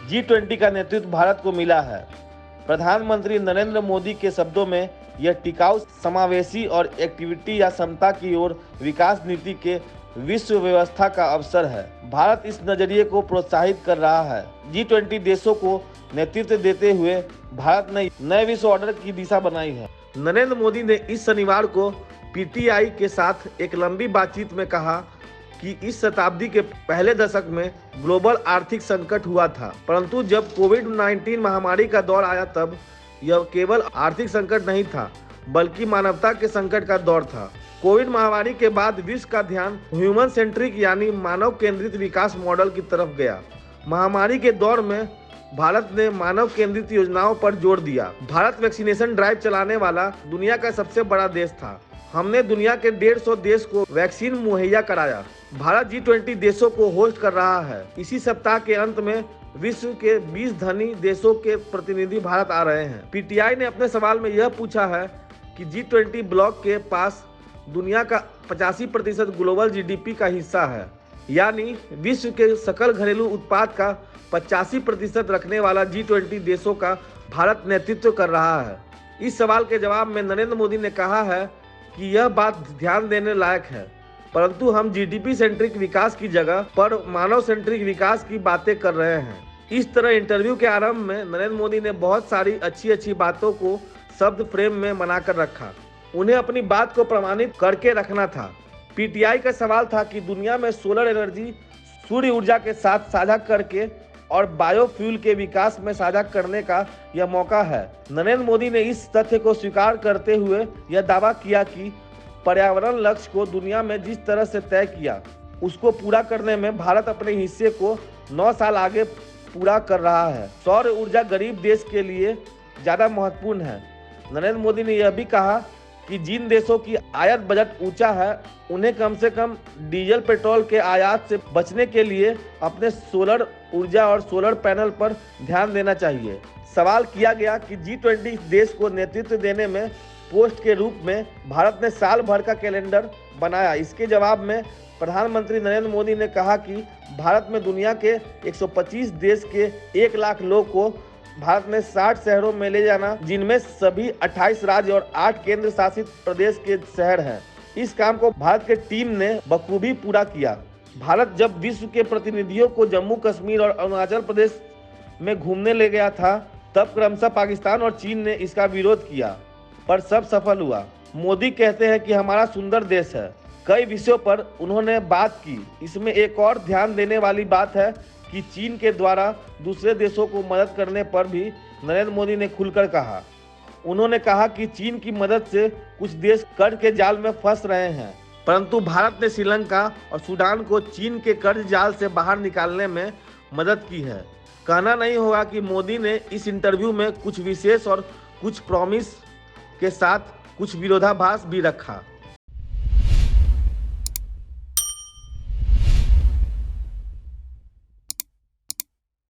G20 का नेतृत्व भारत को मिला है। प्रधानमंत्री नरेंद्र मोदी के शब्दों में यह टिकाऊ, समावेशी और एक्टिविटी या समता की ओर विकास नीति के विश्व व्यवस्था का अवसर है। भारत इस नजरिए को प्रोत्साहित कर रहा है। G20 देशों को नेतृत्व देते हुए भारत ने नए विश्व ऑर्डर की दिशा बनाई है। नरेंद्र मोदी ने इस शनिवार को पीटीआई के साथ एक लंबी बातचीत में कहा कि इस शताब्दी के पहले दशक में ग्लोबल आर्थिक संकट हुआ था, परंतु जब कोविड-19 महामारी का दौर आया तब यह केवल आर्थिक संकट नहीं था, बल्कि मानवता के संकट का दौर था। कोविड महामारी के बाद विश्व का ध्यान ह्यूमन सेंट्रिक यानी मानव केंद्रित विकास मॉडल की तरफ गया। महामारी के दौर में भारत ने मानव केंद्रित योजनाओं पर जोर दिया। भारत वैक्सीनेशन ड्राइव चलाने वाला दुनिया का सबसे बड़ा देश था। हमने दुनिया के 150 देश को वैक्सीन मुहैया कराया। भारत G20 देशों को होस्ट कर रहा है। इसी सप्ताह के अंत में विश्व के 20 धनी देशों के प्रतिनिधि भारत आ रहे हैं। पीटीआई ने अपने सवाल में यह पूछा है कि G20 ब्लॉक के पास दुनिया का 85% ग्लोबल जीडीपी का हिस्सा है, यानी विश्व के सकल घरेलू उत्पाद का 85% रखने वाला G20 देशों का भारत नेतृत्व कर रहा है। इस सवाल के जवाब में नरेंद्र मोदी ने कहा है कि यह बात ध्यान देने लायक है, परंतु हम जीडीपी सेंट्रिक विकास की जगह पर मानव सेंट्रिक विकास की बातें कर रहे हैं। इस तरह इंटरव्यू के आरंभ में नरेंद्र मोदी ने बहुत सारी अच्छी बातों को शब्द फ्रेम में बनाकर रखा। उन्हें अपनी बात को प्रमाणित करके रखना था। पीटीआई का सवाल था कि दुनिया में सोलर एनर्जी सूर्य ऊर्जा के साथ साझा करके और बायोफ्यूल के विकास में साझा करने का यह मौका है। नरेंद्र मोदी ने इस तथ्य को स्वीकार करते हुए यह दावा किया कि पर्यावरण लक्ष्य को दुनिया में जिस तरह से तय किया, उसको पूरा करने में भारत अपने हिस्से को 9 साल आगे पूरा कर रहा है। सौर ऊर्जा गरीब देश के लिए ज़्यादा महत्वपूर्ण है। नरेंद्र मोदी ने यह भी कहा कि जिन देशों की आयात बजट ऊंचा है, उन्हें कम से कम डीजल पेट्रोल के आयात से बचने के लिए अपने सोलर ऊर्जा और सोलर पैनल पर ध्यान देना चाहिए। सवाल किया गया कि G20 देश को नेतृत्व देने में पोस्ट के रूप में भारत ने साल भर का कैलेंडर बनाया। इसके जवाब में प्रधानमंत्री नरेंद्र मोदी ने कहा कि भारत में दुनिया के 125 देश के 1 लाख लोग को भारत में 60 शहरों में ले जाना, जिनमें सभी 28 राज्य और 8 केंद्र शासित प्रदेश के शहर हैं। इस काम को भारत के टीम ने बखूबी पूरा किया। भारत जब विश्व के प्रतिनिधियों को जम्मू कश्मीर और अरुणाचल प्रदेश में घूमने ले गया था, तब क्रमशः पाकिस्तान और चीन ने इसका विरोध किया, पर सब सफल हुआ। मोदी कहते हैं कि हमारा सुंदर देश है। कई विषयों पर उन्होंने बात की। इसमें एक और ध्यान देने वाली बात है कि चीन के द्वारा दूसरे देशों को मदद करने पर भी नरेंद्र मोदी ने खुलकर कहा। उन्होंने कहा कि चीन की मदद से कुछ देश कर्ज के जाल में फंस रहे हैं, परंतु भारत ने श्रीलंका और सूडान को चीन के कर्ज जाल से बाहर निकालने में मदद की है। कहना नहीं होगा कि मोदी ने इस इंटरव्यू में कुछ विशेष और कुछ प्रॉमिस के साथ कुछ विरोधाभास भी रखा।